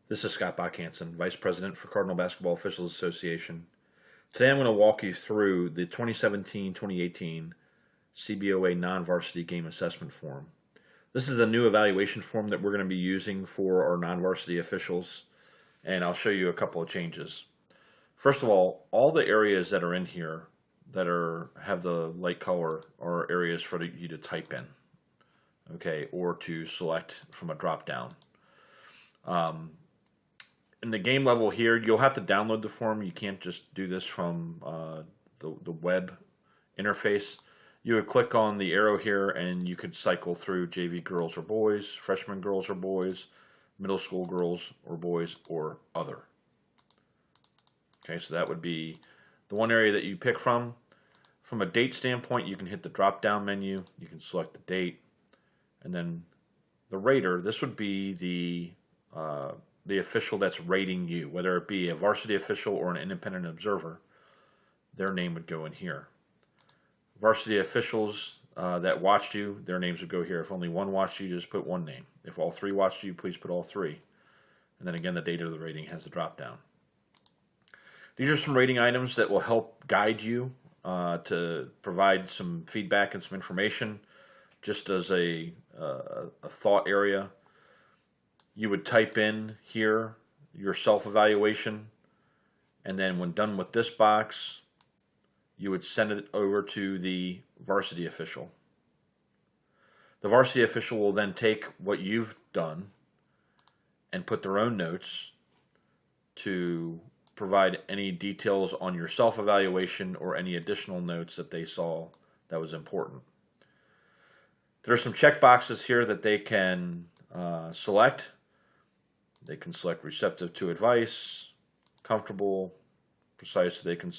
This is Scott Bach-Hansen, Vice President for Cardinal Basketball Officials Association. Today I'm going to walk you through the 2017-2018 CBOA Non-Varsity Game Assessment Form. This is a new evaluation form that we're going to be using for our non-varsity officials, and I'll show you a couple of changes. First of all the areas that are in here that have the light color are areas for you to type in, okay, or to select from a drop-down. In the game level here, you'll have to download the form. You can't just do this from the web interface. You would click on the arrow here and you could cycle through JV girls or boys, freshman girls or boys, middle school girls or boys, or other. Okay, so that would be the one area that you pick from. From a date standpoint, you can hit the drop-down menu. You can select the date. And then the rater, this would be the official that's rating you, whether it be a varsity official or an independent observer. Their name would go in here. Varsity officials that watched you, their names would go here. If only one watched you, just put one name. If all three watched you, please put all three. And then again, the date of the rating has the drop down. These are some rating items that will help guide you to provide some feedback and some information, just as a thought area. You would type in here your self-evaluation, and then when done with this box, you would send it over to the varsity official. The varsity official will then take what you've done and put their own notes to provide any details on your self-evaluation or any additional notes that they saw that was important. There are some check boxes here that they can select. They can select receptive to advice, comfortable, precise. They can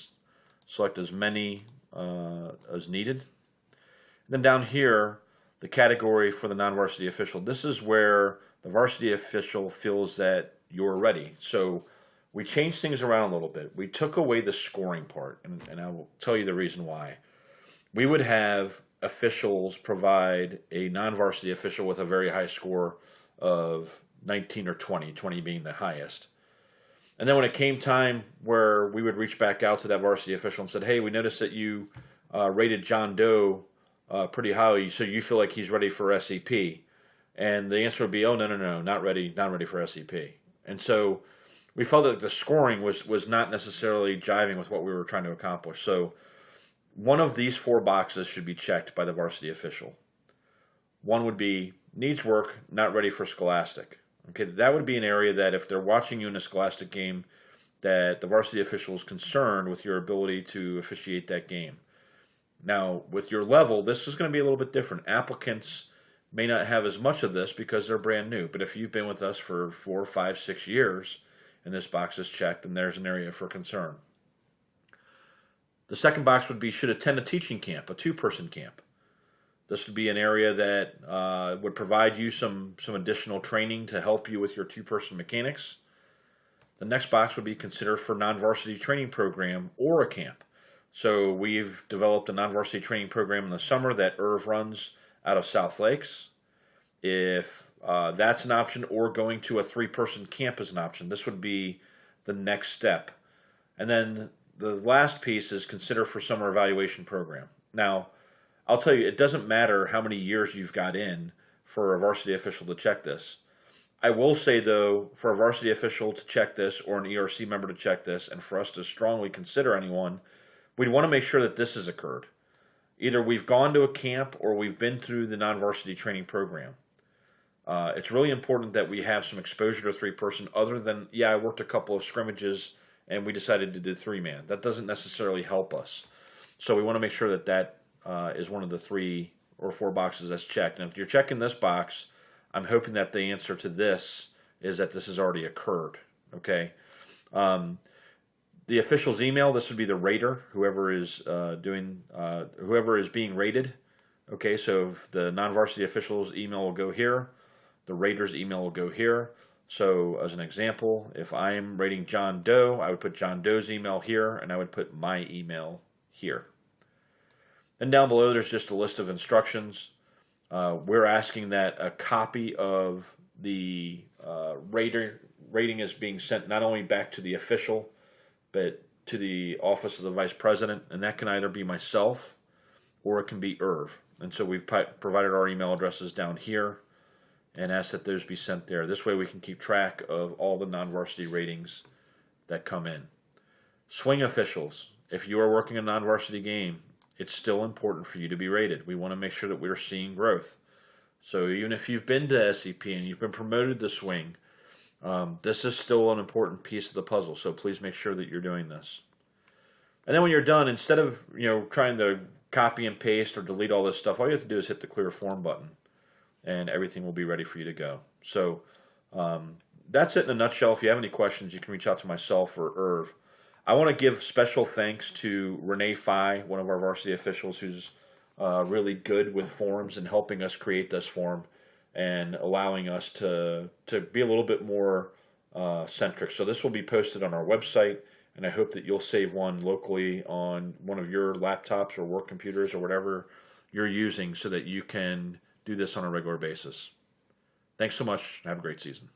select as many as needed. And then down here, the category for the non-varsity official. This is where the varsity official feels that you're ready. So we changed things around a little bit. We took away the scoring part, and I will tell you the reason why. We would have officials provide a non-varsity official with a very high score of 19 or 20, 20 being the highest. And then when it came time where we would reach back out to that varsity official and said, hey, we noticed that you rated John Doe pretty highly, so you feel like he's ready for SEP. And the answer would be, oh, no, not ready for SEP. And so we felt that the scoring was not necessarily jiving with what we were trying to accomplish. So one of these four boxes should be checked by the varsity official. One would be needs work, not ready for Scholastic. Okay, that would be an area that if they're watching you in a Scholastic game, that the varsity official is concerned with your ability to officiate that game. Now, with your level, this is going to be a little bit different. Applicants may not have as much of this because they're brand new, but if you've been with us for 4, 5, 6 years and this box is checked, then there's an area for concern. The second box would be should attend a teaching camp, a 2-person camp. This would be an area that would provide you some additional training to help you with your 2-person mechanics. The next box would be considered for non-varsity training program or a camp. So we've developed a non-varsity training program in the summer that Irv runs out of South Lakes. If that's an option, or going to a 3-person camp is an option, this would be the next step. And then the last piece is consider for summer evaluation program. Now, I'll tell you, it doesn't matter how many years you've got in for a varsity official to check this. I will say, though, for a varsity official to check this or an ERC member to check this, and for us to strongly consider anyone, we'd want to make sure that this has occurred. Either we've gone to a camp or we've been through the non-varsity training program. It's really important that we have some exposure to 3-person other than, I worked a couple of scrimmages and we decided to do 3-man. That doesn't necessarily help us. So we want to make sure that is one of the 3 or 4 boxes that's checked. And if you're checking this box, I'm hoping that the answer to this is that this has already occurred. Okay. The official's email, this would be the rater, whoever is being rated. Okay, so if the non-varsity official's email will go here, the rater's email will go here. So as an example, if I'm rating John Doe, I would put John Doe's email here, and I would put my email here. And down below, there's just a list of instructions. We're asking that a copy of the rater rating is being sent not only back to the official, but to the office of the vice president, and that can either be myself or it can be Irv. And so we've provided our email addresses down here and asked that those be sent there. This way we can keep track of all the non-varsity ratings that come in. Swing officials, if you are working a non-varsity game, it's still important for you to be rated. We want to make sure that we're seeing growth. So even if you've been to SCP and you've been promoted to swing, this is still an important piece of the puzzle. So please make sure that you're doing this. And then when you're done, instead of trying to copy and paste or delete all this stuff, all you have to do is hit the clear form button, and everything will be ready for you to go. So that's it in a nutshell. If you have any questions, you can reach out to myself or Irv. I want to give special thanks to Renee Fye, one of our varsity officials, who's really good with forms and helping us create this form and allowing us to be a little bit more centric. So this will be posted on our website, and I hope that you'll save one locally on one of your laptops or work computers or whatever you're using so that you can do this on a regular basis. Thanks so much. Have a great season.